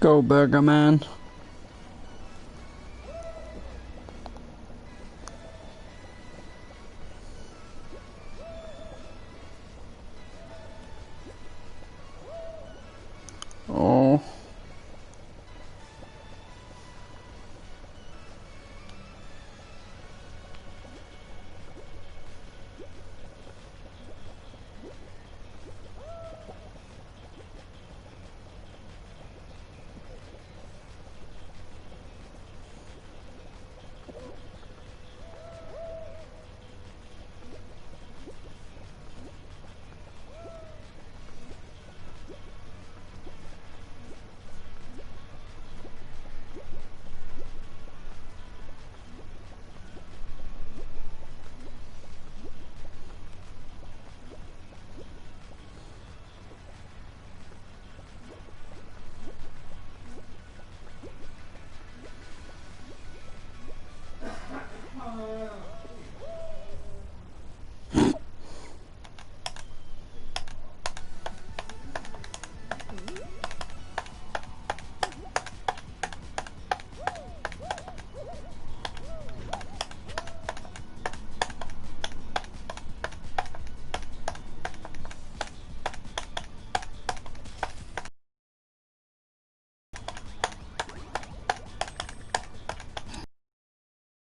Go, Burger Man. Oh.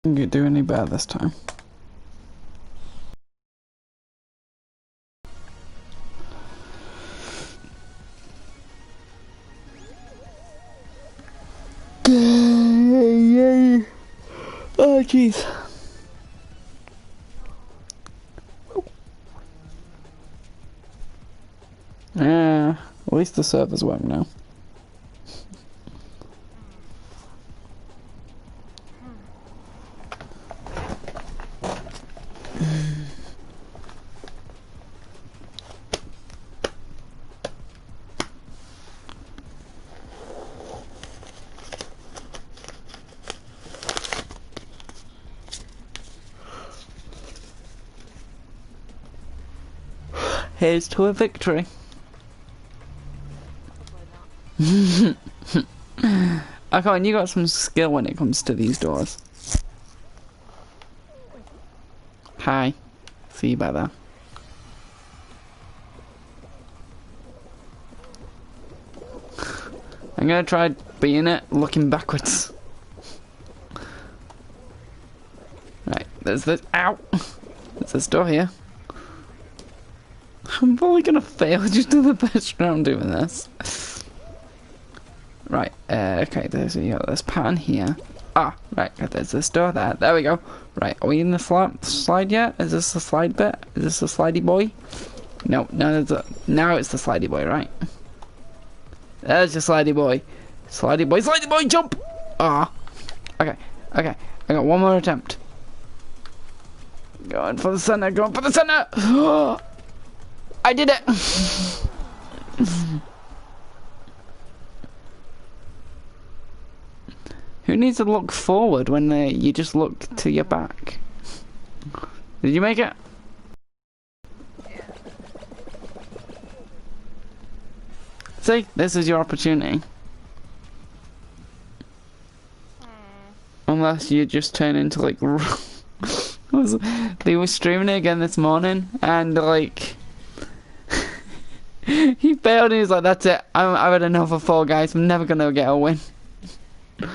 Didn't do any better this time. Yay! Oh jeez. Yeah, at least the servers work now. Here's to a victory. Okay, and you got some skill when it comes to these doors. Hi. See you by there. I'm gonna try being it, looking backwards. Right, there's this. Ow! There's this door here. I'm probably gonna fail just do the best round doing this. Right, okay, there's this pattern here. Ah, right, there's this door there. There we go. Right, are we in the slide yet? Is this the slide bit? Is this the slidey boy? No, no, now it's the slidey boy, right? There's your slidey boy. Slidey boy, jump! Ah. Okay, okay, I got one more attempt. Going for the center, going for the center! I did it! Who needs to look forward when you just look to your back? Did you make it? Yeah. See, this is your opportunity. Unless you just turn into like... They were streaming it again this morning and like... he failed and he was like, that's it, I've had enough of Fall Guys, I'm never gonna get a win. I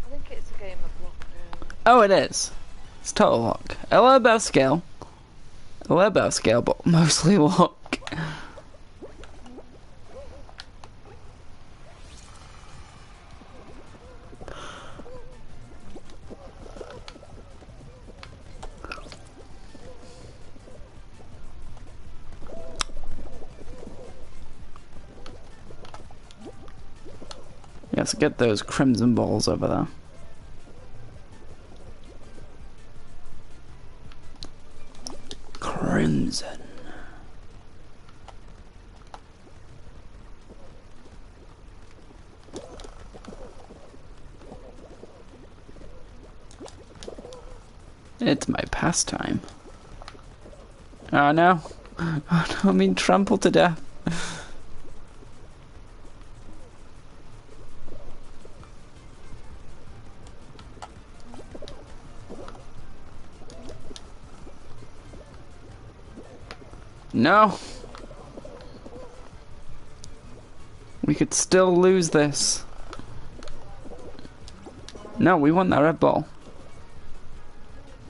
think it's a game of luck, really. Oh, it is. It's total luck. A little bit of skill. A little bit of skill, but mostly luck. Yes, get those crimson balls over there. Crimson. It's my pastime. Oh no. Oh no, I'm being trampled to death. No. We could still lose this. No, we want that Red Bull.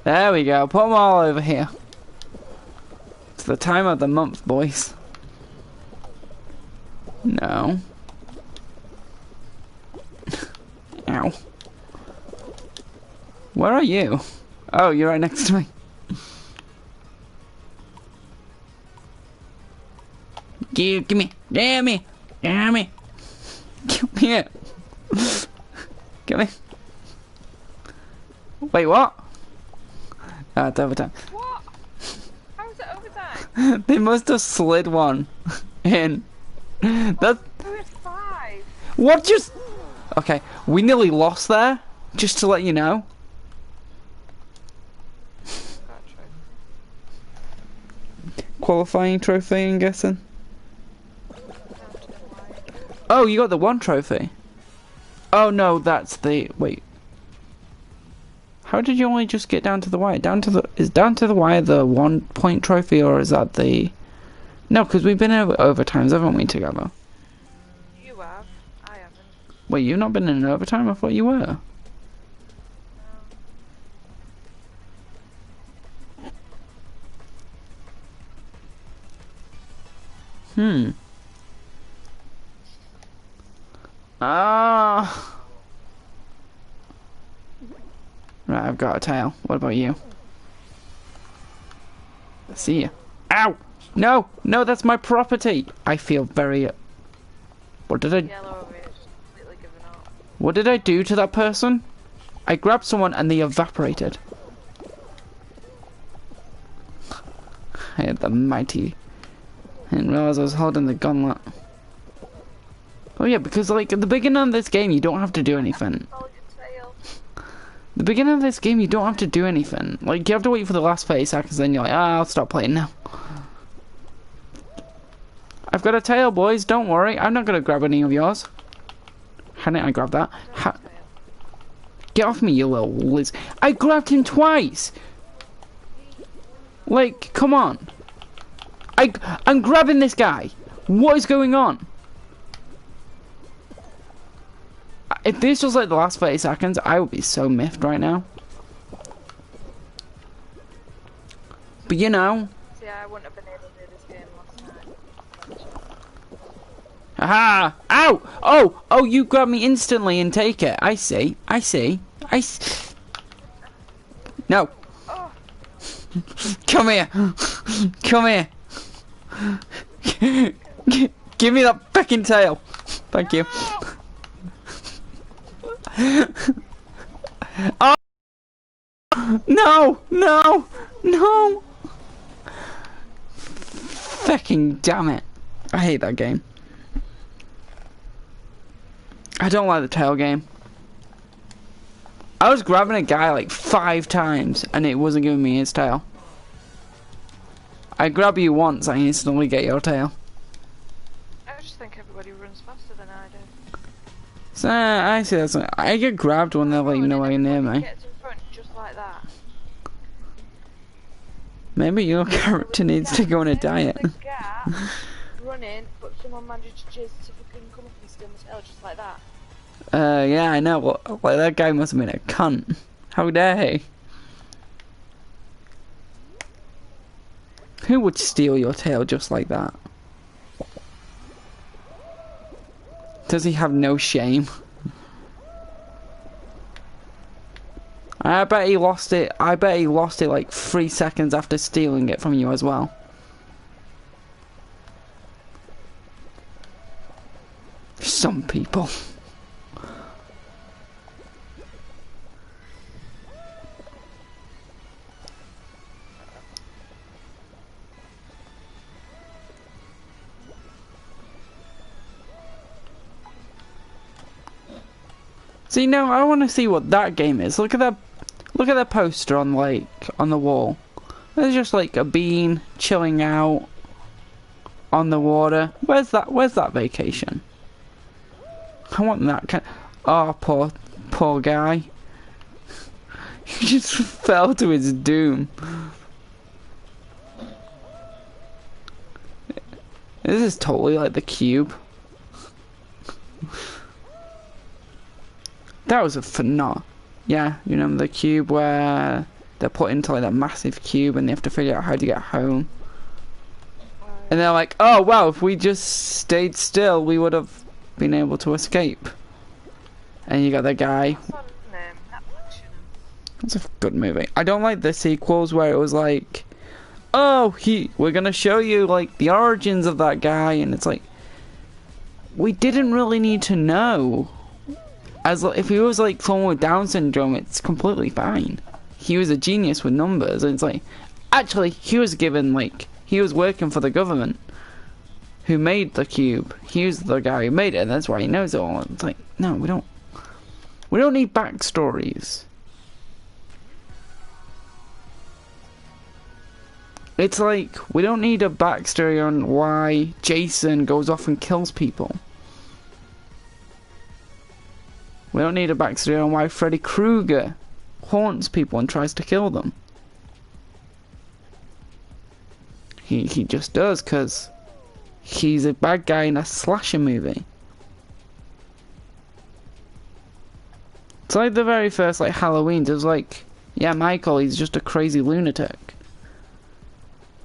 There we go. Put them all over here. It's the time of the month, boys. No. Ow. Where are you? Oh, you're right next to me. Give me. Damn me. Damn me. Give me it. Give me. Wait, what? It's overtime. What? How is it overtime? They must have slid one in. That's... Who is 5? What just... Okay, we nearly lost there, just to let you know. Qualifying trophy, I'm guessing. Oh, you got the 1 trophy. Oh no, that's the... Wait. How did you only just get down to the wire? Is down to the wire the 1 point trophy, or is that the... No, because we've been over overtimes, haven't we, together? You have. I haven't. Wait, you've not been in overtime? I thought you were. Ah. Right, I've got a tail. What about you? See ya. Ow! No! No, that's my property! I feel very... What did I... Yellow over here is just completely given up. What did I do to that person? I grabbed someone and they evaporated. I had the mighty... I didn't realise I was holding the gauntlet. Oh yeah, because like at the beginning of this game you don't have to do anything. Oh, your tail. The beginning of this game you don't have to do anything. Like you have to wait for the last 30 seconds, then you're like, ah, I'll stop playing now. I've got a tail, boys, don't worry. I'm not gonna grab any of yours. How did I grab that? Get off me, you little liz. I grabbed him twice! Like, come on. I'm grabbing this guy. What is going on? If this was like the last 30 seconds, I would be so miffed right now. But you know. See, I wouldn't have been able to do this game last night. Aha! Ow! Oh! Oh, you grab me instantly and take it. I see. I see. No. Oh. Come here. Come here. Give me that fucking tail. Thank you. Oh! No! No! No! Fucking damn it. I hate that game. I don't like the tail game. I was grabbing a guy like 5 times and it wasn't giving me his tail. I grab you once, I instantly get your tail. I just think everybody runs faster than I do. So I see that's I get grabbed when they're like nowhere near me. Get to the front just like that. Maybe your character needs to go on a diet. The gap, running, but someone managed to just fucking come up and steal my tail just like that. Yeah, I know. Well, like that guy must have been a cunt. How dare he? Who would steal your tail just like that? Does he have no shame? I bet he lost it. I bet he lost it like 3 seconds after stealing it from you as well. Some people. See, now I want to see what that game is. Look at that poster on like on the wall. There's just like a bean chilling out on the water. Where's that vacation? I want that kind. Oh, poor guy. He just fell to his doom. This is totally like the Cube. That was a phenomenal. Yeah, you know the Cube where they're put into like that massive cube and they have to figure out how to get home. And they're like, oh wow, if we just stayed still, we would have been able to escape. And you got the guy. It's a good movie. I don't like the sequels where it was like, oh, we're gonna show you like the origins of that guy, and it's like, we didn't really need to know. As if he was like someone with Down syndrome, it's completely fine. He was a genius with numbers, and it's like, actually, he was given like, he was working for the government who made the cube. He was the guy who made it, and that's why he knows it all. It's like, no, we don't need backstories. It's like, we don't need a backstory on why Jason goes off and kills people. We don't need a backstory on why Freddy Krueger haunts people and tries to kill them. He just does, because he's a bad guy in a slasher movie. It's like the very first like Halloween, it was like, yeah, Michael, he's just a crazy lunatic.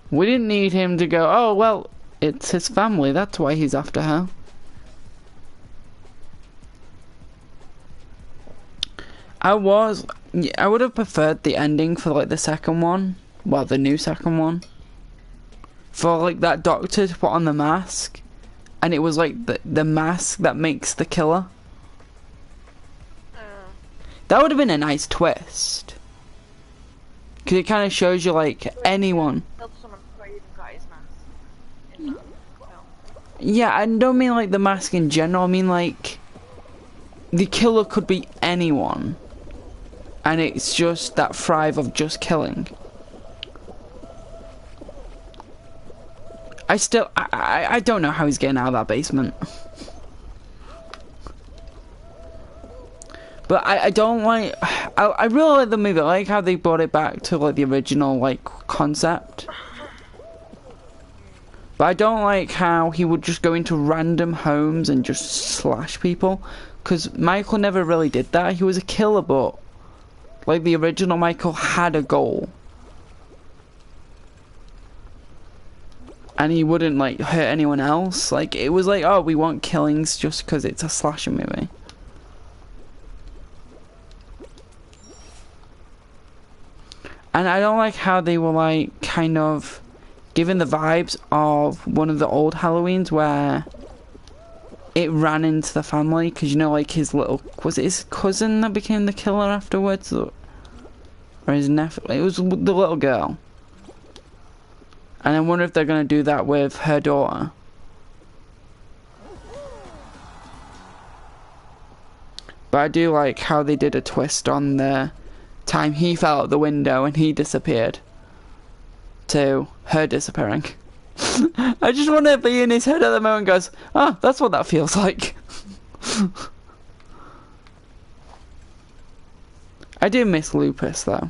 We didn't need him to go, oh well, it's his family, that's why he's after her. I would have preferred the ending for like the second one, well, the new second one, for like that doctor to put on the mask, and it was like the mask that makes the killer. That would have been a nice twist, because it kind of shows you like anyone. Yeah, I don't mean like the mask in general, I mean like the killer could be anyone, and it's just that thrive of just killing. I don't know how he's getting out of that basement. But I don't like, I really like the movie. I like how they brought it back to like the original like concept. But I don't like how he would just go into random homes and just slash people. Because Michael never really did that. He was a killer, but like the original Michael had a goal. And he wouldn't like hurt anyone else. Like it was like, oh, we want killings just because it's a slasher movie. And I don't like how they were like kind of giving the vibes of one of the old Halloweens where it ran into the family, because you know like his little, was it his cousin that became the killer afterwards, or his nephew? It was the little girl. And I wonder if they're going to do that with her daughter. But I do like how they did a twist on the time he fell out the window and he disappeared to her disappearing. I just want to be in his head at the moment and goes, oh, that's what that feels like. I do miss Lupus though.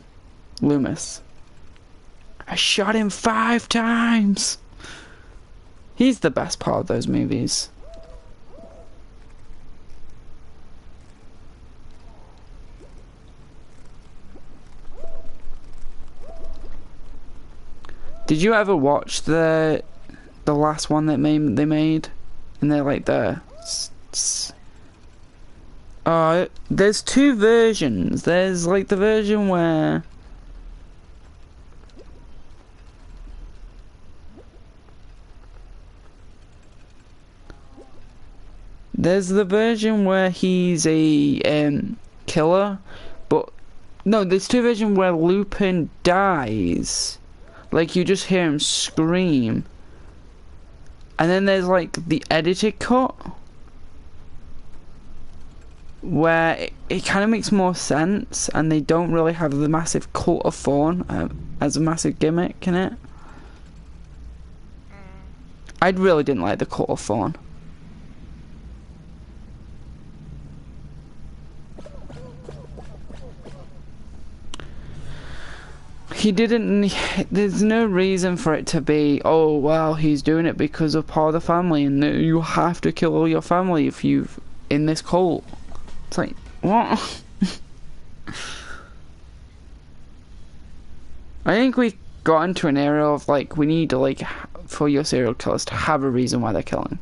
Loomis. I shot him 5 times. He's the best part of those movies. Did you ever watch the last one that they made? And they're like there's 2 versions. There's like the version where he's a killer, but no, there's 2 versions where Lupin dies. Like you just hear him scream. And then there's like the edited cut. where it kind of makes more sense, and they don't really have the massive cult of Fawn as a massive gimmick in it. I really didn't like the cult of Fawn. He didn't. There's no reason for it to be, oh well, he's doing it because of part of the family, and you have to kill all your family if you've in this cult. It's like, what? I think we got into an area of like, we need to like, for your serial killers to have a reason why they're killing.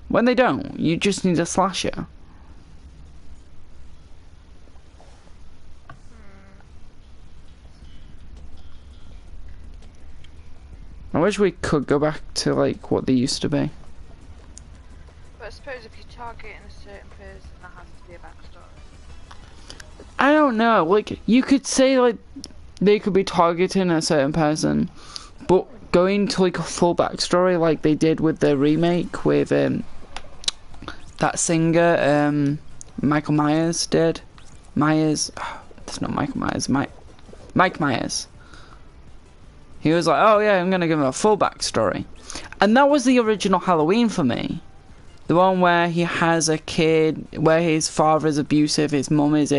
When they don't, you just need a slasher. I wish we could go back to like what they used to be. But I suppose if you're targeting a certain person, there has to be a backstory. I don't know, like, you could say like they could be targeting a certain person, but going to like a full backstory like they did with the remake with that singer Michael Myers did. That's not Michael Myers, Mike Myers. He was like, oh yeah, I'm gonna give him a full backstory. And that was the original Halloween for me. The one where he has a kid, where his father is abusive, his mum is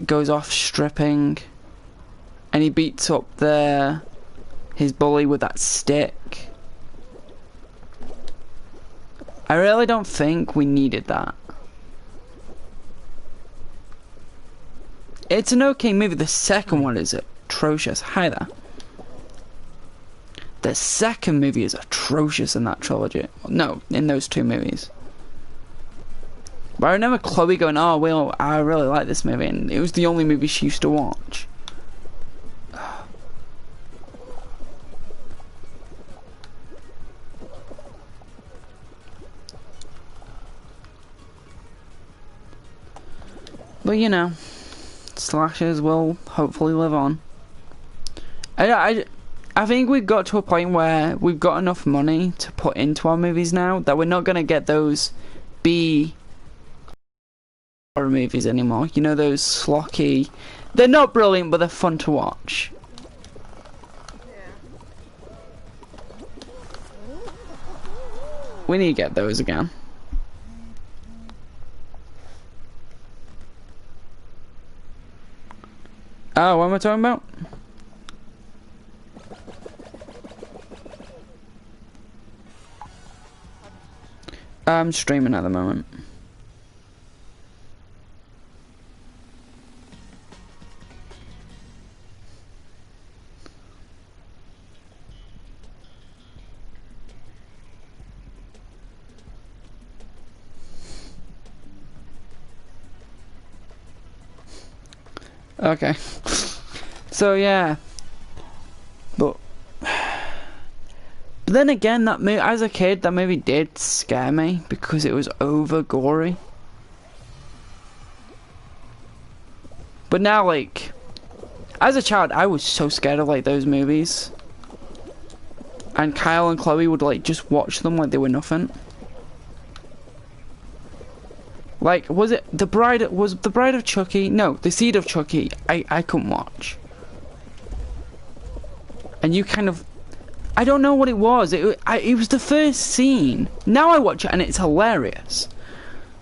goes off stripping, and he beats up his bully with that stick. I really don't think we needed that. It's an okay movie. The second one is atrocious. Hi there. The second movie is atrocious in that trilogy. No, in those two movies. But I remember Chloe going, oh, well, I really like this movie, and it was the only movie she used to watch. But you know, slashers will hopefully live on. I think we've got to a point where we've got enough money to put into our movies now that we're not going to get those B horror movies anymore. You know, those schlocky. They're not brilliant, but they're fun to watch. We need to get those again. Oh, what am I talking about? I'm streaming at the moment. Okay. So yeah. But then again, that movie, as a kid, that movie did scare me because it was over gory. But now, like, as a child, I was so scared of like those movies. And Kyle and Chloe would like just watch them like they were nothing. Like, was the Bride of Chucky? No, The Seed of Chucky. I couldn't watch. And you kind of, I don't know what it was. It was the first scene. Now I watch it and it's hilarious.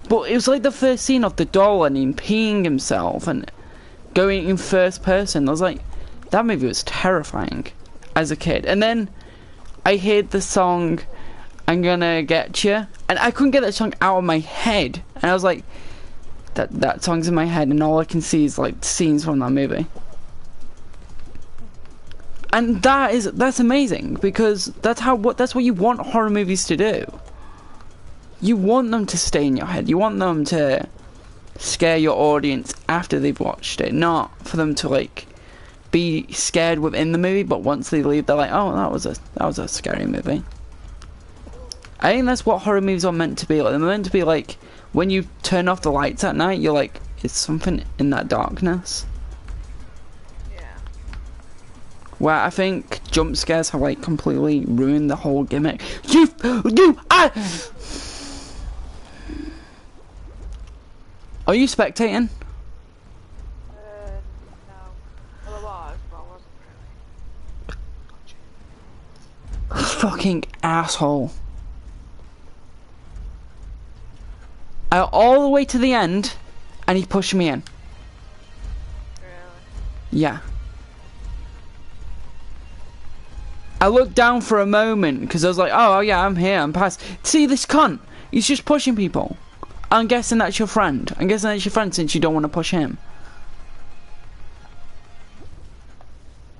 But it was like the first scene of the doll and him peeing himself and going in first person. I was like, that movie was terrifying as a kid. And then I heard the song I'm Gonna Get You, and I couldn't get that song out of my head. And I was like, that song's in my head and all I can see is like scenes from that movie. And that's amazing because that's what you want horror movies to do. You want them to stay in your head. You want them to scare your audience after they've watched it, not for them to like be scared within the movie, but once they leave they're like, oh, that was a scary movie. I think that's what horror movies are meant to be like. They're meant to be like when you turn off the lights at night, you're like, is something in that darkness? Yeah. Where I think jump scares have like completely ruined the whole gimmick. Are you spectating? No. Well, I was, but I wasn't really. Fucking asshole. I got all the way to the end, and he pushed me in. Really? Yeah. I looked down for a moment, because I was like, oh yeah, I'm here, I'm past. See this cunt? He's just pushing people. I'm guessing that's your friend. I'm guessing that's your friend since you don't want to push him.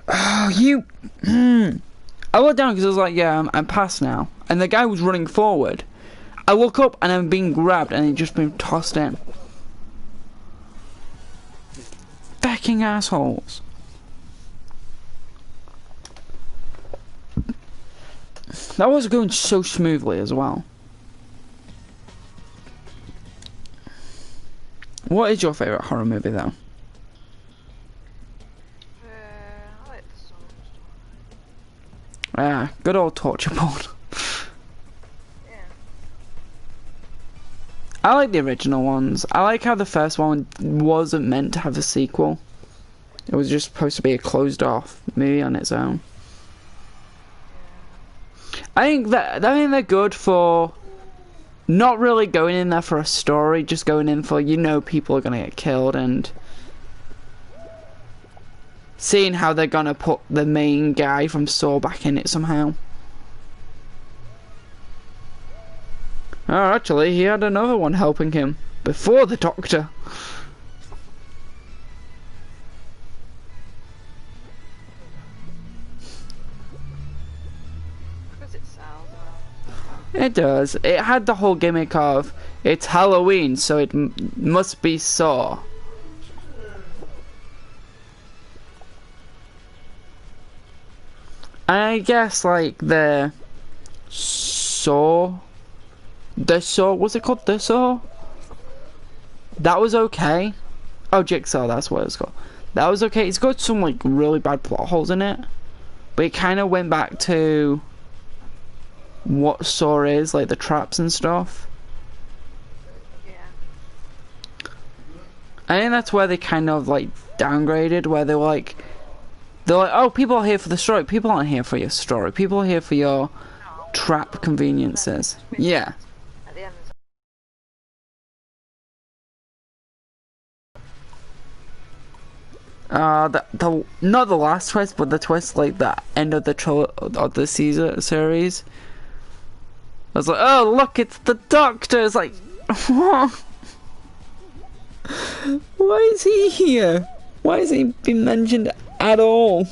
Oh, you... I looked down because I was like, yeah, I'm past now. And the guy was running forward. I look up and I'm being grabbed and he'd just been tossed in. Fucking assholes. That was going so smoothly as well. What is your favourite horror movie though? I like the song. Ah, good old torture porn. Yeah. I like the original ones. I like how the first one wasn't meant to have a sequel. It was just supposed to be a closed off movie on its own. I think they're good for not really going in there for a story, just going in for, you know, people are gonna get killed and seeing how they're gonna put the main guy from Saw back in it somehow. Oh, actually, he had another one helping him before the doctor. Because it sells well. It does. It had the whole gimmick of it's Halloween, so it must be Saw. I guess like the Saw, what's it called? The Saw? That was okay. Oh, Jigsaw, that's what it's called. That was okay. It's got some like really bad plot holes in it, but it kind of went back to what Saw is, like the traps and stuff. Yeah. I think that's where they kind of like downgraded, where they're like, oh, people are here for the story. People aren't here for your story. People are here for your trap conveniences. Yeah. At the end, The not the last twist, but the twist like the end of the series. I was like, oh look, it's the Doctor. It's like, what? Why is he here? Why has he been mentioned at all?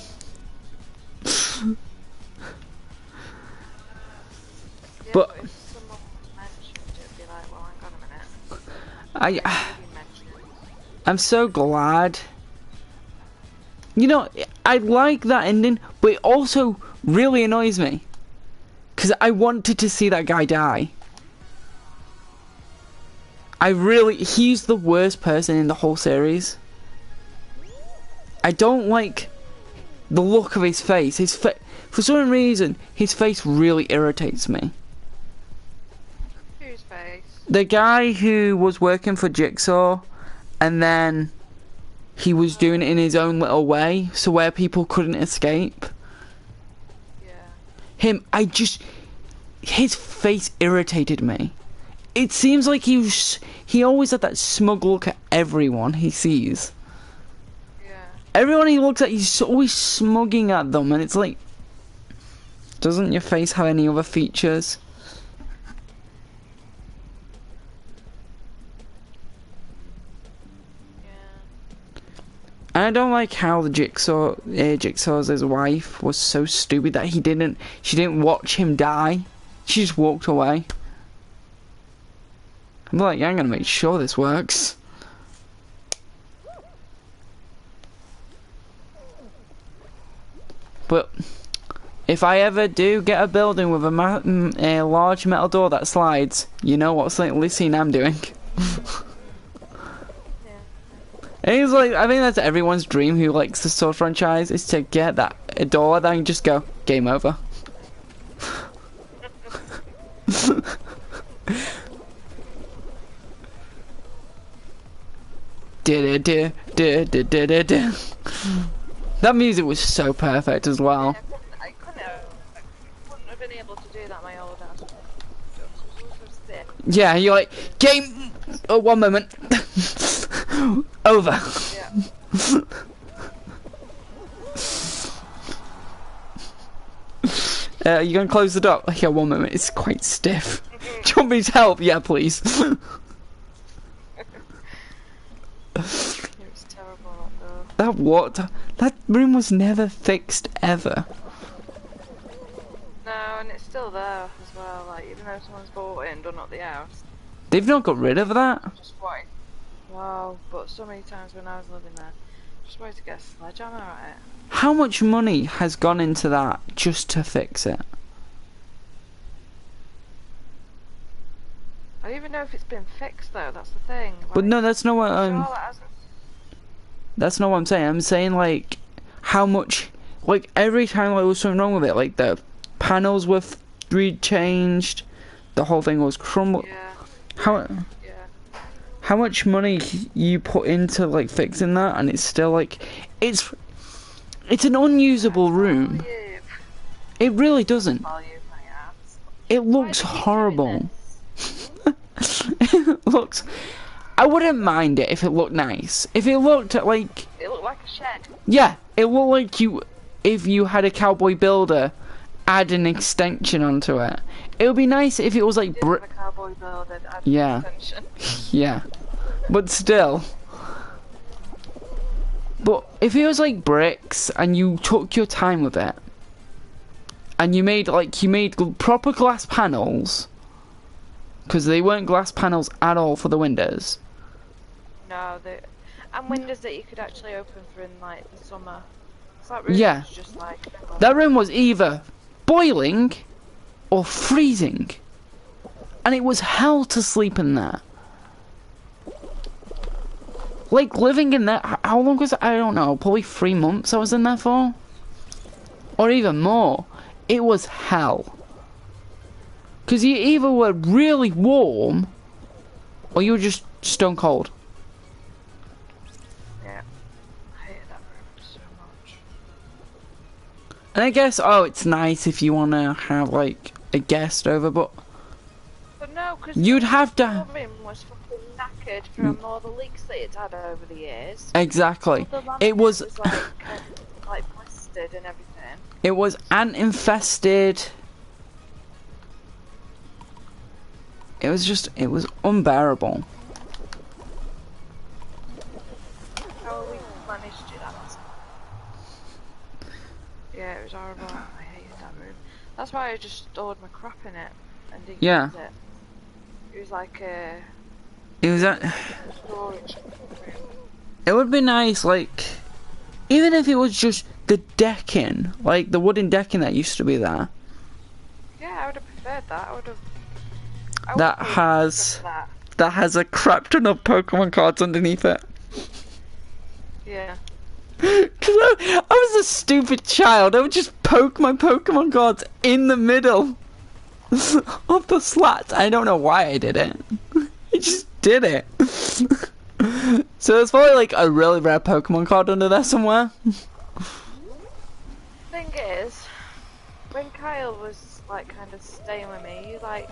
yeah, But if someone mentioned it, it'd be like, well, hang on a minute. I'm so glad. You know, I like that ending, but it also really annoys me. Because I wanted to see that guy die. He's the worst person in the whole series. I don't like the look of his face. For some reason, his face really irritates me. Whose face? The guy who was working for Jigsaw, and then he was doing it in his own little way, so where people couldn't escape. Yeah. His face irritated me. It seems like he always had that smug look at everyone he sees. Yeah. Everyone he looks at, he's always smugging at them, and it's like, doesn't your face have any other features? And I don't like how the Jigsaw's wife was so stupid that she didn't watch him die. She just walked away. I'm like, yeah, I'm gonna make sure this works. But if I ever do get a building with a large metal door that slides, you know what scene I'm doing. And he's like, I think that's everyone's dream who likes the Saw franchise, is to get a door that and just go, game over. That music was so perfect as well. I wouldn't have been able to do that my old ass. Yeah, you're like, game. Oh, 1 moment. Over. Yeah. You gonna close the door? Yeah, 1 moment. It's quite stiff. Do you want me to help? Yeah, please. It was terrible though. That room was never fixed ever. No, and it's still there as well. Like even though someone's bought it and done up the house, They've not got rid of that. just wanted. Wow, but so many times when I was living there, just wanted to get a sledgehammer at it. How much money has gone into that just to fix it? I don't even know if it's been fixed though. That's the thing. Like, But no, that's not what I'm. sure it hasn't. That's not what I'm saying. I'm saying like how much. Like every time there was something wrong with it, like the panels were rechanged, the whole thing was crumbled. Yeah. How how much money you put into like fixing that, and it's still like it's an unusable room. It really doesn't. It looks horrible. It looks. I wouldn't mind it if it looked nice. If it looked like. It looked like a shed. Yeah, it looked like if you had a cowboy builder add an extension onto it. It would be nice if it was like brick. Cowboy builder add Yeah. an extension. Yeah, but still. But if it was like bricks and you took your time with it, and you made proper glass panels, because they weren't glass panels at all for the windows. No, and windows that you could actually open for in like the summer. So that room Yeah. was just like. That room was either boiling or freezing, and it was hell to sleep in there. Like living in there, how long was it? I don't know, probably 3 months I was in there for, or even more. It was hell. Because you either were really warm, or you were just stone cold. Yeah. I hated that room so much. And I guess, it's nice if you want to have like a guest over, but But no, because you'd have to. the room was fucking knackered from all the leaks that it's had over the years. Exactly. All the laminate It was. like blistered and everything. It was ant infested. It was unbearable. How we managed to do that? Yeah, it was horrible. I hated that room. That's why I just stored my crap in it and didn't Yeah. use it. It was like a It was storage room. It would be nice, like, even if it was just the decking, like the wooden decking that used to be there. Yeah, I would have preferred that. I would have. That has a crap ton of Pokemon cards underneath it. Yeah. Cause I was a stupid child. I would just poke my Pokemon cards in the middle of the slats. I don't know why I did it. I just did it. So there's probably like a really rare Pokemon card under there somewhere. Thing is, when Kyle was like kind of staying with me, he like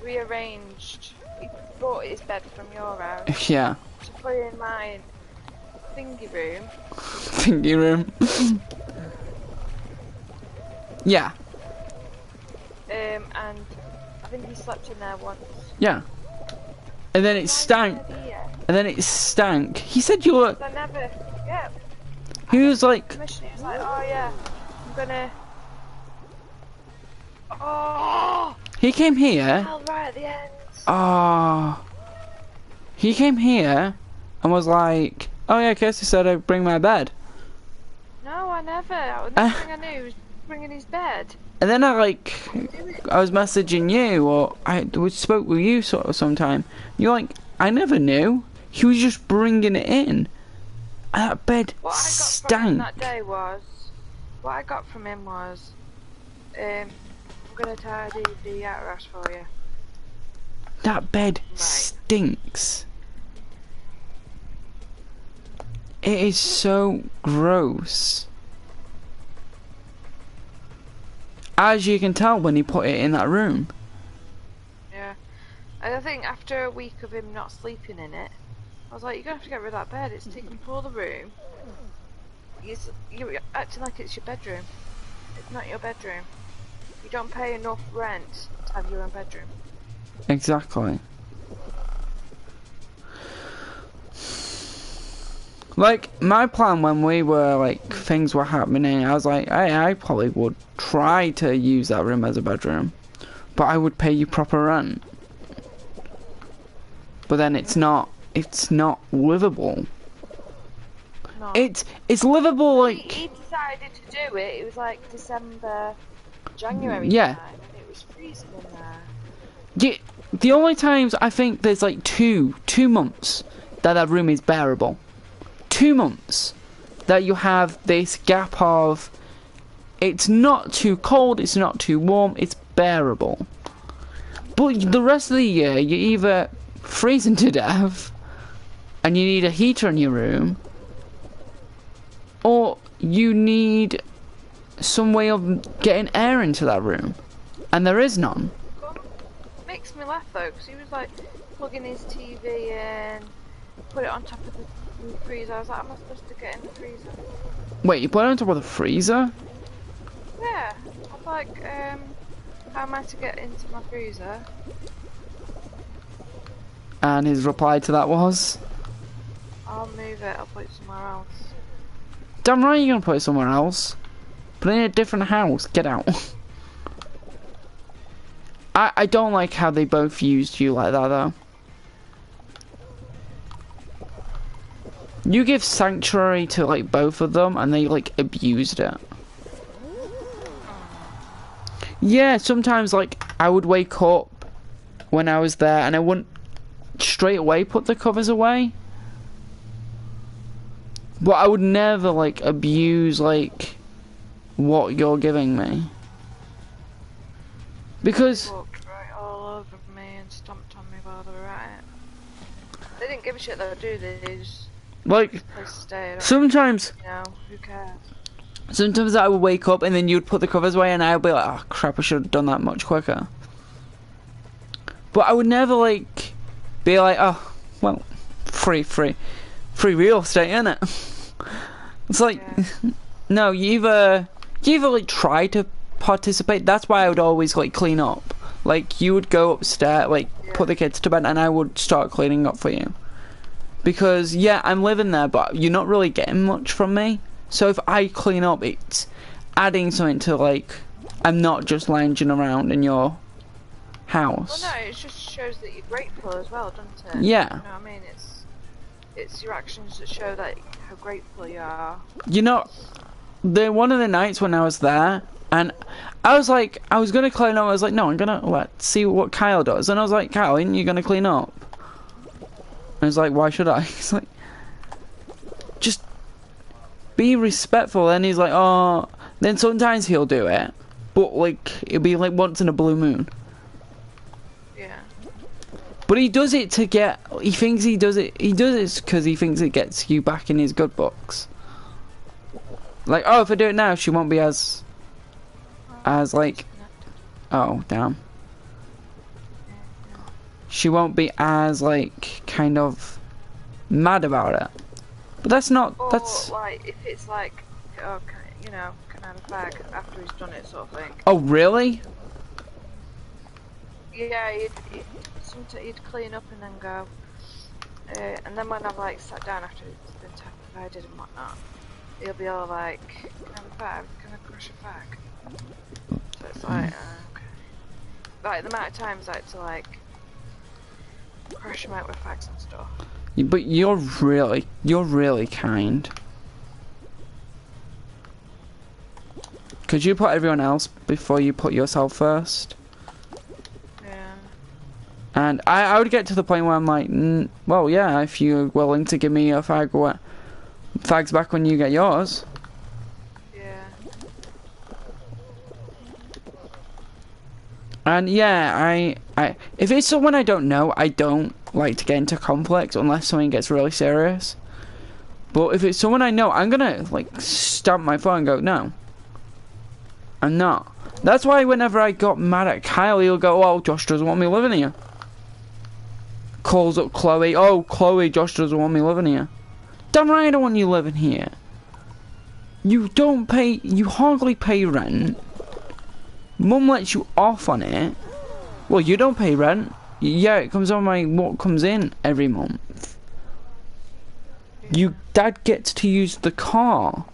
rearranged. He brought his bed from your house Yeah. to put in my thingy room. Thingy room. Yeah. And I think he slept in there once. Yeah. And then it stank. And then it stank. He said you were. I never. Yeah. He was like. Commissioner was like, oh yeah, I'm gonna. Oh. He came here. Hell right at the end. Oh. He came here and was like, oh yeah, Kirsty said I'd bring my bed. No, I never. The next thing I knew, he was bringing his bed. And then I was messaging you, or I spoke with you sort of sometime. You're like, I never knew. He was just bringing it in. That bed What I got stank. from him that day was, I'm gonna tidy the outhouse for you. That bed Right. stinks. It is so gross. As you can tell when he put it in that room. Yeah. And I think after a week of him not sleeping in it, I was like, you're gonna have to get rid of that bed. It's taking up all the room. You're acting like it's your bedroom. It's not your bedroom. You don't pay enough rent to have your own bedroom. Exactly. Like, my plan when we were, like, things were happening, I was like, hey, I probably would try to use that room as a bedroom. But I would pay you proper rent. But then it's not livable. No. It's livable, like... He decided to do it, it was like December, January Yeah. time, and it was freezing in there. Yeah, the only times I think there's like two months that room is bearable. 2 months that you have this gap of it's not too cold, it's not too warm, it's bearable. But the rest of the year you're either freezing to death and you need a heater in your room, or you need some way of getting air into that room, and there is none. Makes me laugh though, because he was like plugging his TV in, put it on top of the freezer. I was like, am I supposed to get in the freezer? Wait, you put it on top of the freezer? Yeah. I was like, how am I to get into my freezer? And his reply to that was, I'll move it, I'll put it somewhere else. damn right you're gonna put it somewhere else. Put it in a different house. Get out. I don't like how they both used you like that though. You give sanctuary to like both of them and they like abused it. Yeah, sometimes like I would wake up when I was there and I wouldn't straight away put the covers away. But I would never like abuse like what you're giving me. Because Walked right all over me and stomped on me while they were at it. They didn't give a shit though, do they? They just like place to stay. sometimes You know, who cares? sometimes I would wake up and then you'd put the covers away and I would be like, oh crap, I should have done that much quicker. But I would never like be like, oh well, free real estate, innit? It's like, Yeah. no, you either like try to participate. That's why I would always like clean up. Like you would go upstairs, like put the kids to bed, and I would start cleaning up for you. Because yeah, I'm living there, but you're not really getting much from me. So if I clean up, it's adding something to like, I'm not just lounging around in your house. Well, no, it just shows that you're grateful as well, doesn't it? Yeah. You know what I mean? It's your actions that show that how grateful you are. You know, one of the nights when I was there, and I was like, I was gonna clean up. I was like, no, I'm gonna see what Kyle does. And I was like, Kyle, aren't you gonna clean up? And I was like, why should I? He's like, just be respectful. And he's like, oh. Then sometimes he'll do it, but like it'll be like once in a blue moon. Yeah. But he does it to get. He thinks he does it. He does it because he thinks it gets you back in his good books. Like, oh, if I do it now, she won't be as like. Oh, damn. She won't be as like kind of mad about it. But that's not. Or That's. like if it's like, oh, can I have a fag after he's done it, sort of thing. Oh, really? Yeah, sometimes you'd clean up and then go. And then when I've like sat down after it's been provided and whatnot, he'll be all like, can I have a fag? Can I crush a fag? So it's like, okay. Like the amount of times I had to like crush him out with fags and stuff. But you're really kind. Could you put everyone else before you put yourself first? Yeah. And I would get to the point where I'm like, well, yeah, if you're willing to give me your fags back when you get yours. Yeah. And yeah, I if it's someone I don't know, I don't like to get into conflict unless something gets really serious. But if it's someone I know, I'm gonna like stamp my foot and go, no, I'm not. That's why whenever I got mad at Kyle, he'll go, oh, Josh doesn't want me living here. Calls up Chloe, oh, Chloe, Josh doesn't want me living here. Damn right I don't want you living here. You hardly pay rent. Mum lets you off on it. Well, you don't pay rent. Yeah, it comes on what comes in every month. Dad gets to use the car,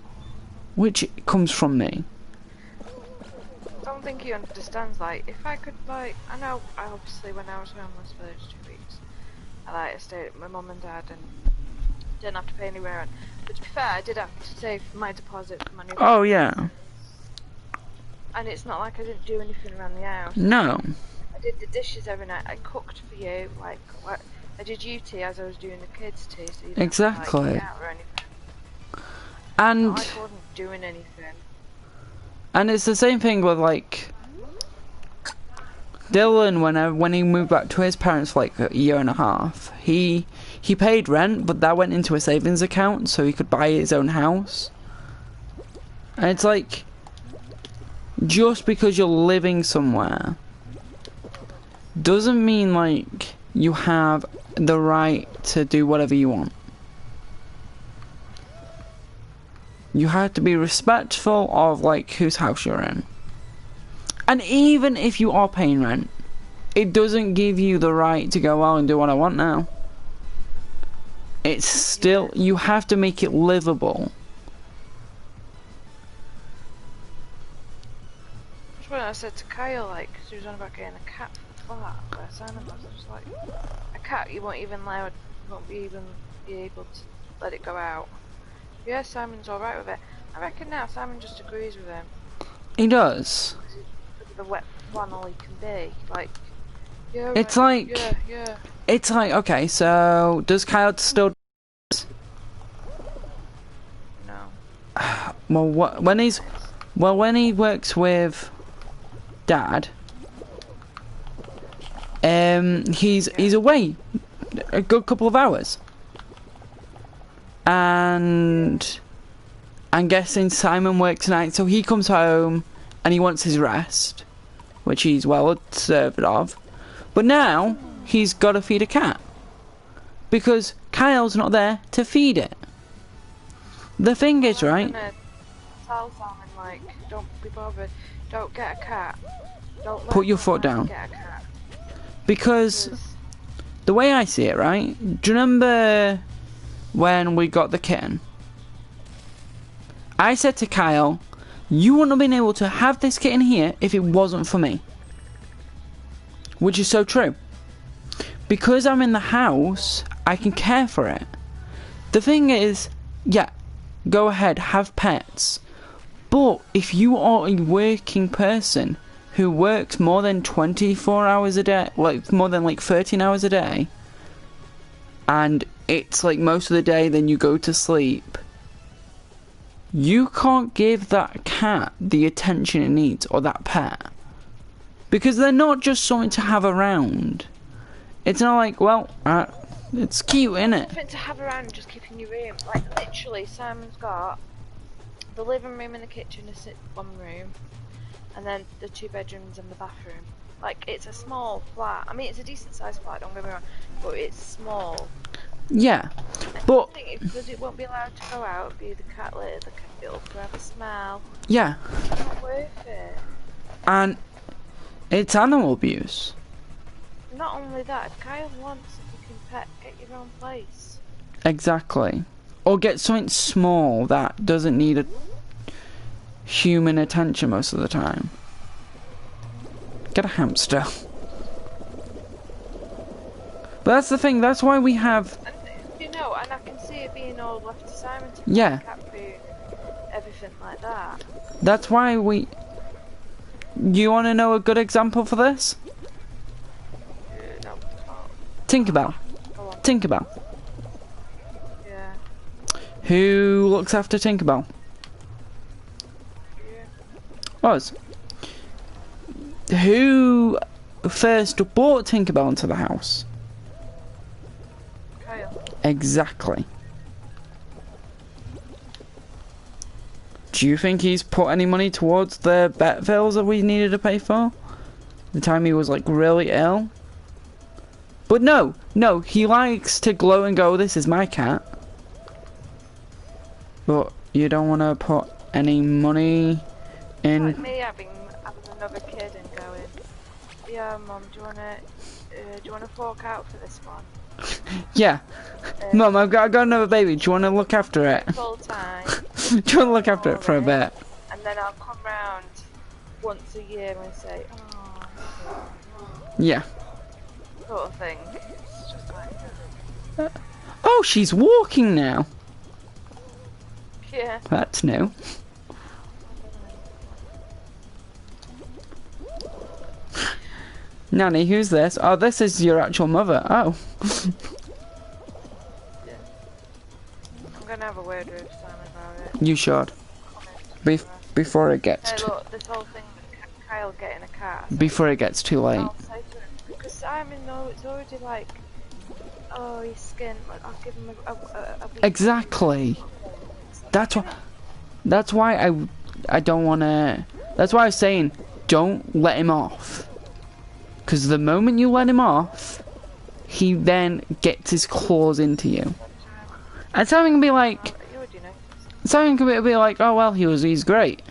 which comes from me. I don't think he understands, like, if I could, like, I know, obviously, when I was homeless for those 2 weeks, I stayed with my mum and dad and didn't have to pay any rent. But to be fair, I did have to save my deposit for my new Oh, yeah. And it's not like I didn't do anything around the house. No. I did the dishes every night. I cooked for you. Like, I did duty as I was doing the kids' tea. So you didn't Exactly. have to, like, eat out or anything. And No, I wasn't doing anything. And it's the same thing with like Dylan. When he moved back to his parents for like a year and a half, he paid rent, but that went into a savings account so he could buy his own house. And it's like, just because you're living somewhere doesn't mean like you have the right to do whatever you want. You have to be respectful of like whose house you're in. And even if you are paying rent, it doesn't give you the right to go out and do what I want now. It's still, you have to make it livable. That's what I said to Kyle, like, 'cause he was on about getting a cat for the flat where Simon was. I was like, a cat you won't even be able to let it go out. Yeah, Simon's alright with it. I reckon now Simon just agrees with him. He does. Because of the wet flannel he can be. Like, yeah, It's right, like, yeah. it's like, okay, so does Kyle still? No. Well, when he works with Dad, he's away a good couple of hours. And I'm guessing Simon works tonight, so he comes home and he wants his rest, which he's well deserved of. But now he's got to feed a cat because Kyle's not there to feed it. The thing is, right? I'm gonna tell Simon, like, don't be bothered. Don't get a cat. Don't Put your foot down. Get a cat. Because the way I see it, right? Do you remember when we got the kitten? I said to Kyle, you wouldn't have been able to have this kitten here if it wasn't for me. Which is so true. Because I'm in the house, I can care for it. The thing is, yeah, go ahead, have pets. But if you are a working person who works more than 24 hours a day, like more than like 13 hours a day, and it's like most of the day, then you go to sleep, you can't give that cat the attention it needs, or that pet. Because they're not just something to have around. It's not like, well, it's cute, innit? Something to have around and just keep in your room. Like, literally, Simon's got the living room and the kitchen is one room, and then the 2 bedrooms and the bathroom. Like, it's a small flat. I mean, it's a decent sized flat, don't get me wrong, but it's small. Yeah, but because it won't be allowed to go out, be the cat litter, it'll forever smell. yeah, It's not worth it. and it's animal abuse. Not only that, if Kyle wants a fucking pet, get your own place. Exactly. Or get something small that doesn't need a human attention most of the time. Get a hamster. But that's the thing, that's why we have... And, you know, and I can see it being all left to Simon to Yeah. cat food, everything like that. That's why we... You want to know a good example for this? No. Tinkerbell. Go on. Tinkerbell. Yeah. Who looks after Tinkerbell? Yeah. Us. Who first brought Tinkerbell into the house? Kyle. Exactly. Do you think he's put any money towards the vet bills that we needed to pay for? The time he was like really ill? But no, he likes to glow and go, this is my cat. But you don't want to put any money in... Like me having another kid and going, yeah, Mum, do you wanna fork out for this one? Yeah. Mum, I've got another baby. Do you want to look after it? Full time. Do you want to look after it for a bit? And then I'll come round once a year and say, oh, Yeah. sort of thing. It's just like, Oh, she's walking now. yeah. That's new. Nanny, who's this? Oh, this is your actual mother. Oh. Yeah. I'm gonna have a word with Sam about it. You should. Before it gets Hey, look, this whole thing with Kyle getting a car. before it gets too late. I'll say to him, because Simon, though, it's already like, oh, he's skint. Like, I'll give him a week. Exactly. That's why I don't want to. That's why I was saying don't let him off. Because the moment you let him off, he then gets his claws into you. And Simon can be like, Simon can be like, oh well, he's great,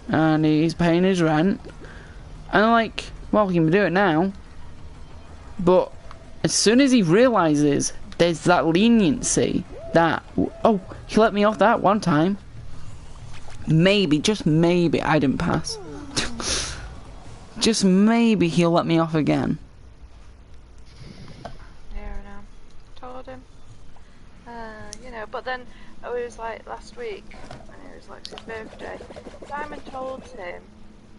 and he's paying his rent, and I'm like, well, he can do it now. But as soon as he realizes there's that leniency, that oh, he let me off that one time, maybe, just maybe, I didn't pass. Just maybe he'll let me off again. Yeah, I know. Told him. You know, but then it was like last week, and it was like his birthday. Simon told him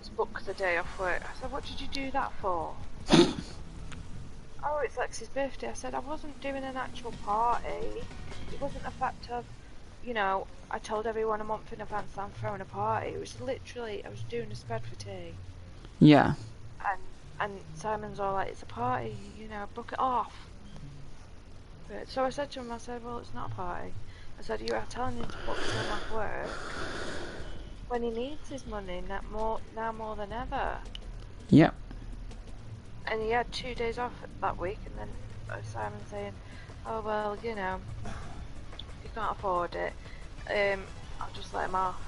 to book the day off work. I said, what did you do that for? Oh, it's Lex's birthday. I said, I wasn't doing an actual party. It wasn't a fact of, you know, I told everyone a month in advance that I'm throwing a party. It was literally, I was doing a spread for tea. Yeah. And Simon's all like, it's a party, you know, book it off. But, so I said to him, I said, well, it's not a party. I said, you are telling him to book time off work when he needs his money now more than ever. Yep. And he had 2 days off that week, and then Simon saying, oh well, you know, you can't afford it. I'll just let him off.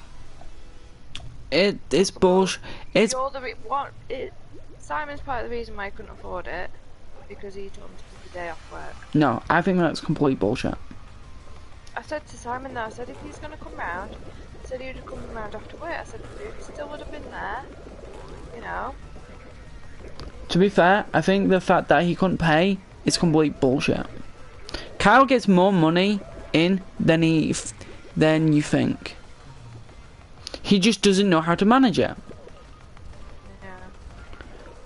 It's bullshit. It's Simon's part of the reason why he couldn't afford it, because he told him to book a day off work. no. I think that's complete bullshit. I said to Simon though, I said if he's gonna come round, I said he would have come round after work. I said he still would have been there, you know. To be fair, I think the fact that he couldn't pay is complete bullshit. Kyle gets more money in than you think. He just doesn't know how to manage it. Yeah.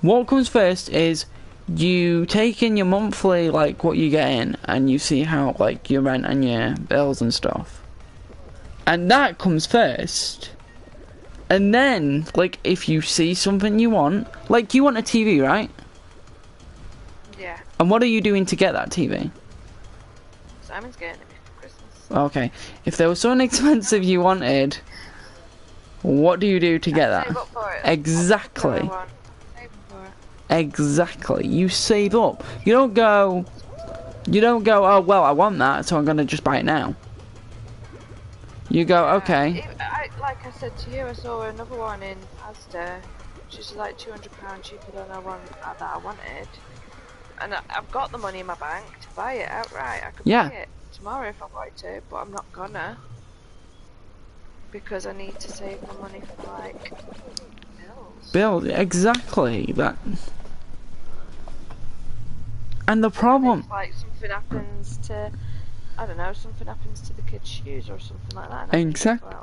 What comes first is you take in your monthly, like what you get in, and you see how like your rent and your bills and stuff, and that comes first. And then, like, if you see something you want, like you want a TV, right? Yeah. And what are you doing to get that TV? Simon's getting it for Christmas. Okay, if there was something expensive you wanted, what do you do to get that? Save up for it. Exactly. Save up for it. Exactly. You save up. You don't go, oh, well, I want that, so I'm going to just buy it now. You go, okay. Like I said to you, I saw another one in Asda, which is like £200 cheaper than the one that I wanted. And I've got the money in my bank to buy it outright. I could buy it tomorrow if I wanted to, but I'm not gonna. Because I need to save my money for like bills. Exactly that. And the problem, If, like something happens to, I don't know, something happens to the kids' shoes or something like that. Exactly.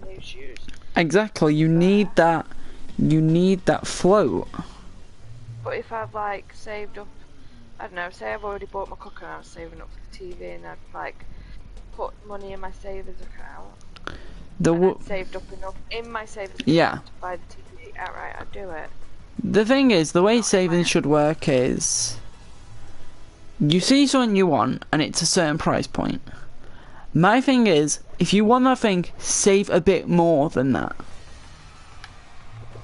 New shoes. Exactly. You need that. You need that float. But if I've like saved up, I don't know, say I've already bought my cooker and I was saving up for the TV, and I'd like put money in my savings account. I'd saved up enough in my savings account to buy the TV outright, I'd do it. The thing is, the way savings should work is, you see something you want and it's a certain price point. My thing is, if you want that thing, save a bit more than that.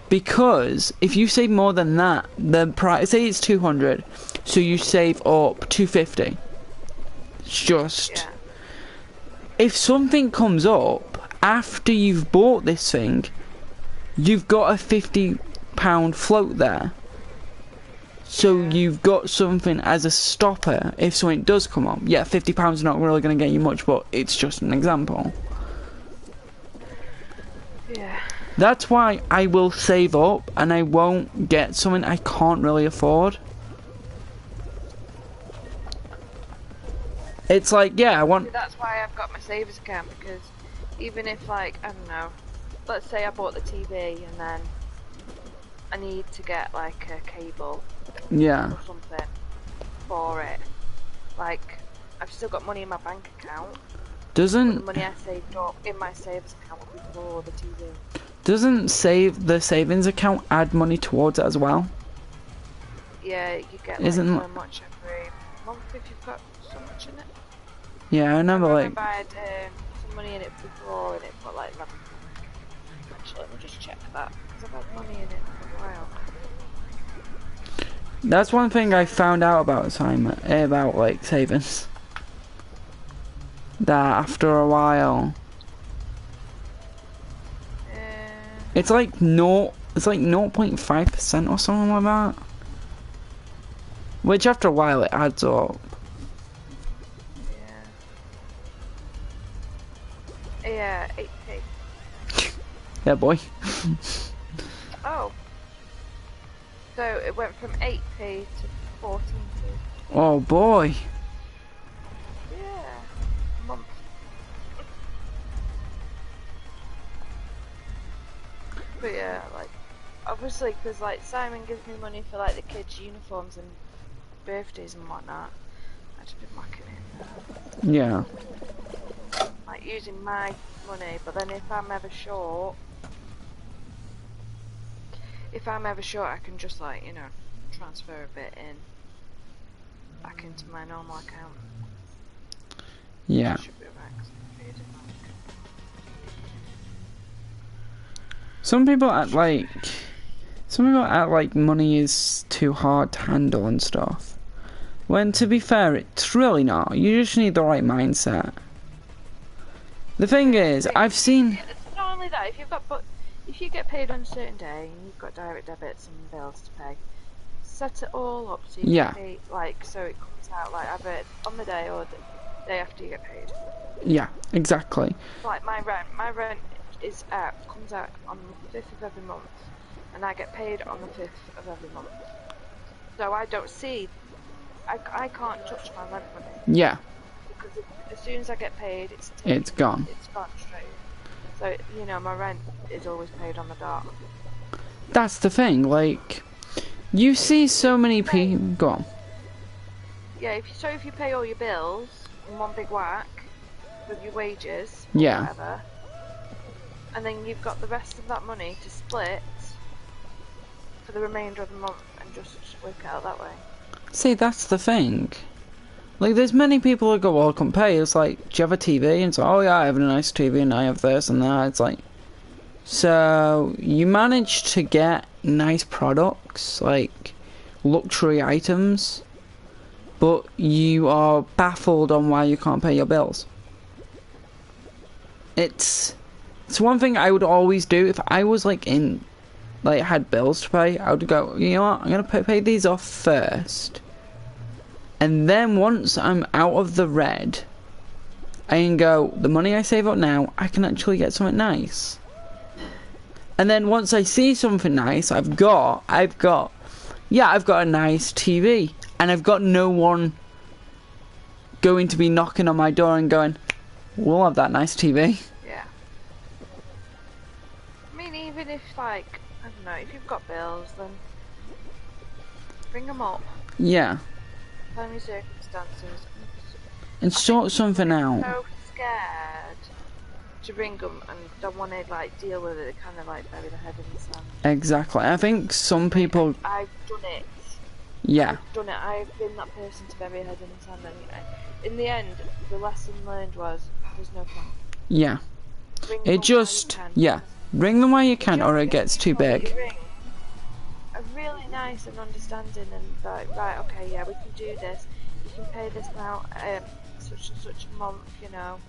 Because if you save more than that, the price, say it's 200, so you save up 250. It's just, Yeah. if something comes up after you've bought this thing, you've got a £50 float there. So you've got something as a stopper if something does come up. Yeah, £50 is not really going to get you much, but it's just an example. Yeah. That's why I will save up and I won't get something I can't really afford. It's like, yeah, I want... That's why I've got my savings account, because even if, like, I don't know, let's say I bought the TV and then I need to get, like, a cable Yeah. or something for it. Like, I've still got money in my bank account. The Doesn't money I saved up in my savings account will be for the TV. the savings account add money towards it as well? Yeah, you get, like, Isn't so much every month if you've got so much in it. Yeah, I remember like... I had some money in it before and it got, like, 11. Actually, let me just check that, because I've had money in it for a while. That's one thing I found out about Simon, about like savings. That after a while, it's like it's like 0.5% or something like that. Which after a while it adds up. Yeah, 8p. Yeah, boy. Oh. So it went from 8p to 14p. Oh boy. Yeah. A month. But yeah, like, obviously, because like Simon gives me money for like the kids' uniforms and birthdays and whatnot. I just been whacking in. Yeah. Like using my money, but then if I'm ever short, I can just like, you know, transfer a bit in back into my normal account. Yeah. Should be right, 'cause I paid it back. Some people act like money is too hard to handle and stuff. When to be fair, it's really not. You just need the right mindset. The thing is, I've seen... It's not only that, if you get paid on a certain day and you've got direct debits and bills to pay, set it all up so you Yeah. get paid, like, so it comes out like either on the day or the day after you get paid. Yeah, exactly. Like my rent comes out on the 5th of every month, and I get paid on the 5th of every month. So I don't see, I can't touch my rent money. Yeah, Because as soon as I get paid, it's gone. It's gone straight. So, you know, my rent is always paid on the dot. That's the thing, like... You see so many people... Go on. Yeah, if you pay all your bills in one big whack with your wages, or Yeah. whatever, and then you've got the rest of that money to split for the remainder of the month and just work it out that way. See, that's the thing. Like, there's many people who go, well, I can pay. It's like, do you have a TV? And it's like, oh yeah, I have a nice TV and I have this and that. It's like... So, you manage to get nice products, like luxury items, but you are baffled on why you can't pay your bills. It's one thing I would always do if I was like had bills to pay. I would go, you know what, I'm gonna pay these off first, and then once I'm out of the red, I can go, the money I save up now, I can actually get something nice. And then once I see something nice, I've got a nice TV, and I've got no one going to be knocking on my door and going, we'll have that nice TV. Yeah. I mean, even if, like, I don't know, if you've got bills, then bring them up. Yeah. Tell them your circumstances. And sort something out. So scared to bring them and don't want to, like, deal with it. They kind of, like, bury their head in the sand. Exactly. I think some people... I've done it. Yeah. I've been that person to bury your head in the sand. And in the end, the lesson learned was, there's no point. Yeah. Ring It them just, while you can. yeah. Ring them while you can, Just or it gets too before you big. ring, are really nice and understanding and like, right, okay, yeah, we can do this. You can pay this now, such and such a month, you know.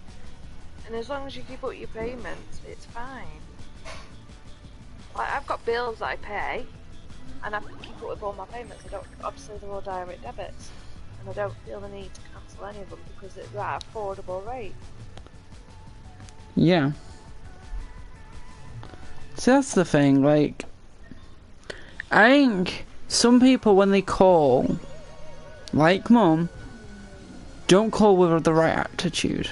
And as long as you keep up your payments, it's fine. Like, I've got bills that I pay, and I keep up with all my payments. I don't, obviously they're all direct debits, and I don't feel the need to cancel any of them because it's at an affordable rate. Yeah. So that's the thing, like, I think some people when they call, like Mum, don't call with the right attitude.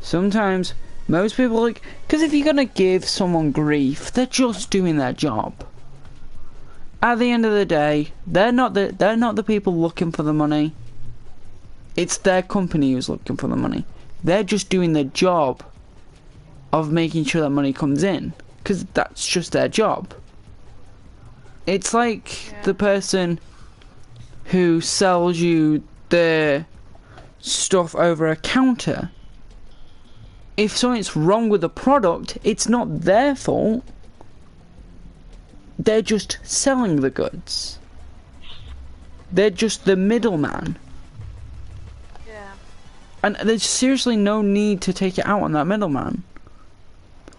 Sometimes, most people, like, because if you're gonna give someone grief, they're just doing their job. At the end of the day, they're not the people looking for the money. It's their company who's looking for the money. They're just doing their job of making sure that money comes in, because that's just their job. It's like the person who sells you the stuff over a counter. If something's wrong with the product, it's not their fault. They're just selling the goods. They're just the middleman. Yeah. And there's seriously no need to take it out on that middleman.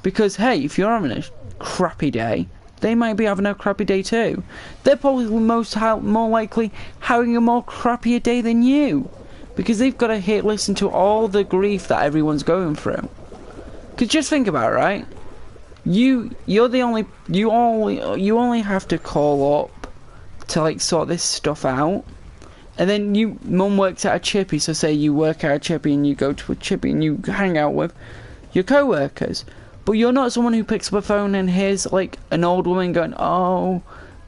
Because, hey, if you're having a crappy day, they might be having a crappy day too. They're probably more likely having a more crappier day than you. Because they've got to listen to all the grief that everyone's going through. Because just think about it, right? You only have to call up to like sort this stuff out. And then Mum works at a chippy, so say you work at a chippy and you go to a chippy and you hang out with your co-workers. But you're not someone who picks up a phone and hears like an old woman going, oh,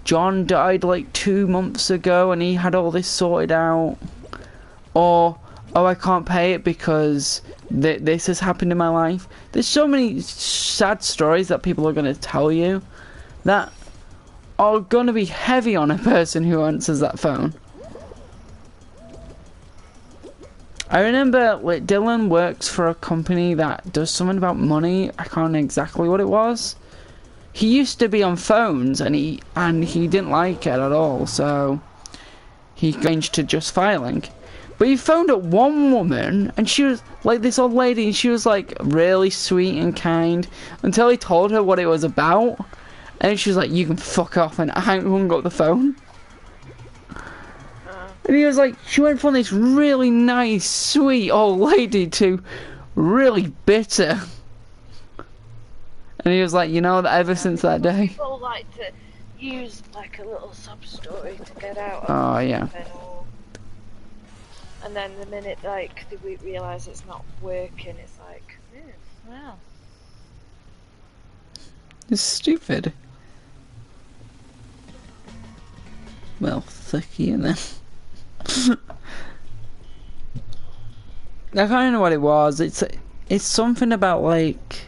John died like 2 months ago and he had all this sorted out. Or, oh, I can't pay it because this has happened in my life. There's so many sad stories that people are going to tell you that are going to be heavy on a person who answers that phone. I remember like, Dylan works for a company that does something about money. I can't know exactly what it was. He used to be on phones and he didn't like it at all, so he changed to just filing. But he phoned up one woman, and she was like this old lady, and she was like really sweet and kind until he told her what it was about, and she was like, "You can fuck off," and hung up the phone. And he was like, she went from this really nice, sweet old lady to really bitter. And he was like, you know, that ever since that day. People like to use like a little sub story to get out of Oh yeah. And then the minute like we realise it's not working, it's like, wow. It's stupid. Well, fuck you then. I can't know what it was. It's something about like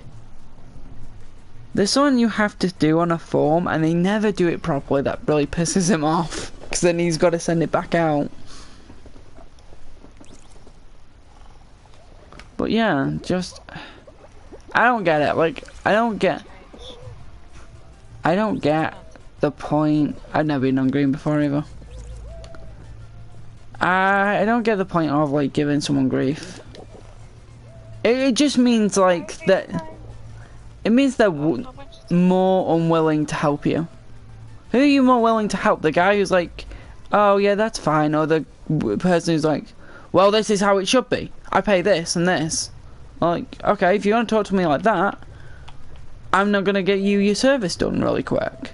there's something you have to do on a form and they never do it properly. That really pisses him off because then he's got to send it back out. But yeah, just I don't get it. Like I don't get the point. I've never been on green before either. I don't get the point of like giving someone grief. It just means like that. It means they're more unwilling to help you. Who are you more willing to help? The guy who's like, oh yeah, that's fine, or the person who's like, well, this is how it should be. I pay this and this. Like, okay, if you want to talk to me like that, I'm not gonna get you your service done really quick.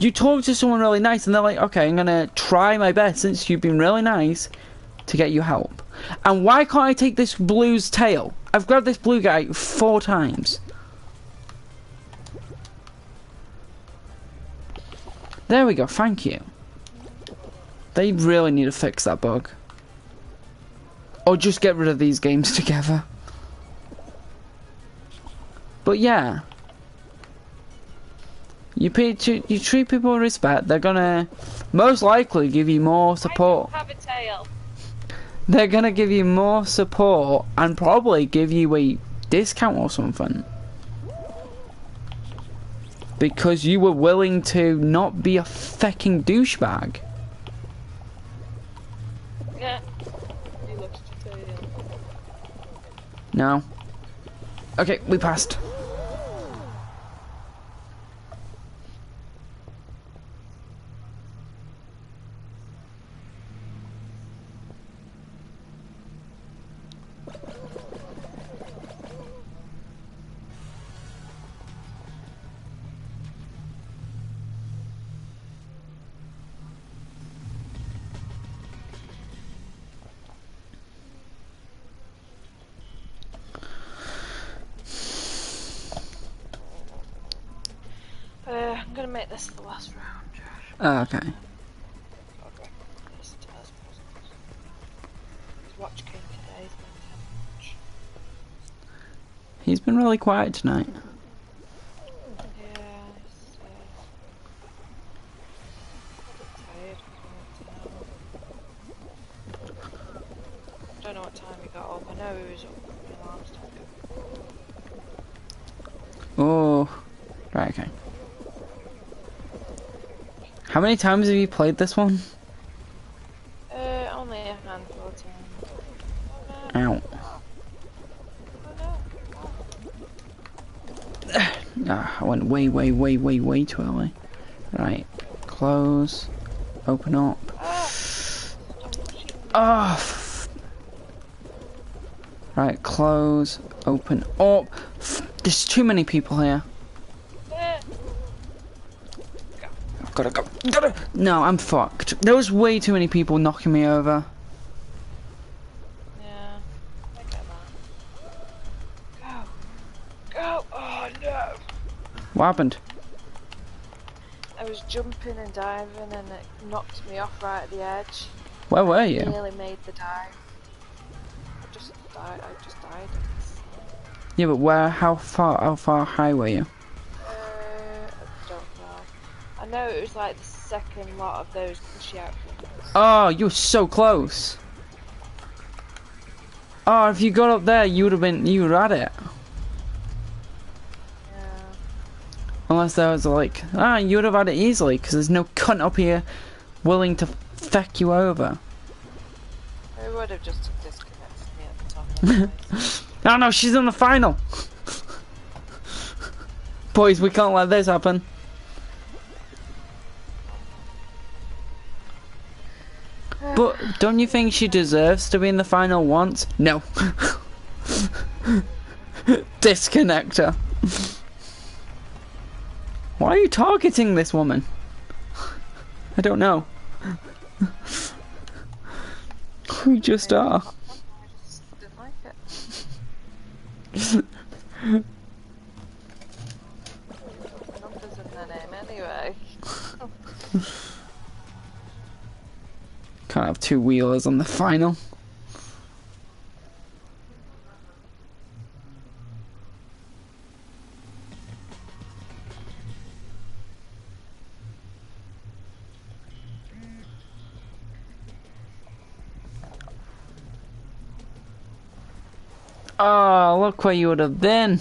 You talk to someone really nice and they're like, okay, I'm gonna try my best since you've been really nice to get you help. And why can't I take this blue's tail? I've grabbed this blue guy 4 times. There we go, thank you. They really need to fix that bug. Or just get rid of these games together. But yeah. You treat people with respect, they're gonna most likely give you more support. I don't have a tail. they're gonna give you more support and probably give you a discount or something. Because you were willing to not be a fucking douchebag. Yeah. He looks to be. No. Okay, we passed. I'm gonna make this the last round, Josh. Oh, okay. I'll break this to us presents. His watch came today, he's meant to have watch. He's been really quiet tonight. Yeah, he's a bit tired. I don't know what time he got up. I know he was up when the alarm started going. Oh. Right, okay. How many times have you played this one? Only a handful of times. Oh no. Ow. Oh no. I went way too early. Right. Close. Open up. Oh. Right, close. Open up. There's too many people here. Gotta go. No, I'm fucked. There was way too many people knocking me over. Yeah, I get that. Go! Go! Oh no! What happened? I was jumping and diving and it knocked me off right at the edge. Where were you? Nearly made the dive. I just died. Yeah, but where? How far high were you? I don't know. I know it was like the second lot of those pushy out things. Oh, you were so close. Oh, if you got up there, you would have had it. Yeah. Unless there was like, you would have had it easily, because there's no cunt up here willing to feck you over. It would have just disconnected me at the top of the place. Oh no, she's in the final! Boys, we can't let this happen. But don't you think she deserves to be in the final once? No. Disconnect her. Why are you targeting this woman? I don't know. We just are. I just didn't like it. Numbers in their name anyway. Can't have two wheelers on the final. Oh, look where you would have been.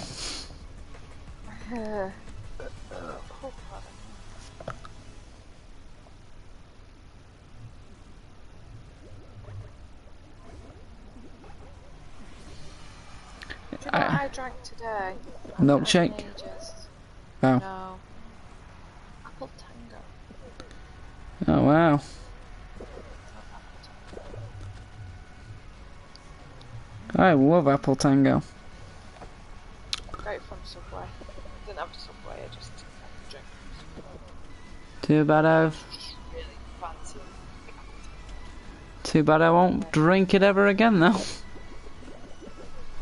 I drank today. Milkshake? Oh. No. Apple Tango. Oh wow. I love Apple Tango. Great from Subway. I didn't have a Subway, I just had a drink from Subway. Too bad Just really fancy. Too bad I won't drink it ever again though.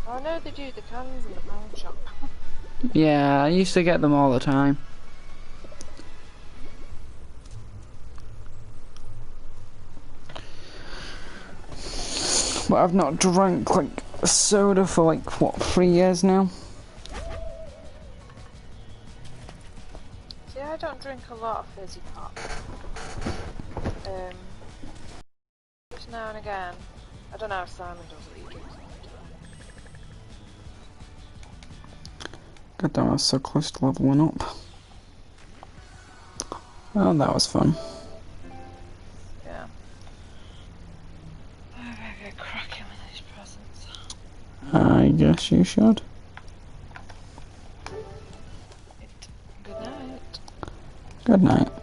Oh no, they do the cans in the pound shop. Yeah, I used to get them all the time. But I've not drank like a soda for like what, 3 years now? See, I don't drink a lot of fizzy pop. Just now and again. I don't know if Simon does what you do. God damn, I was so close to leveling up. Oh, that was fun. Yeah. I better get cracking with these presents. I guess you should. Good night. Good night.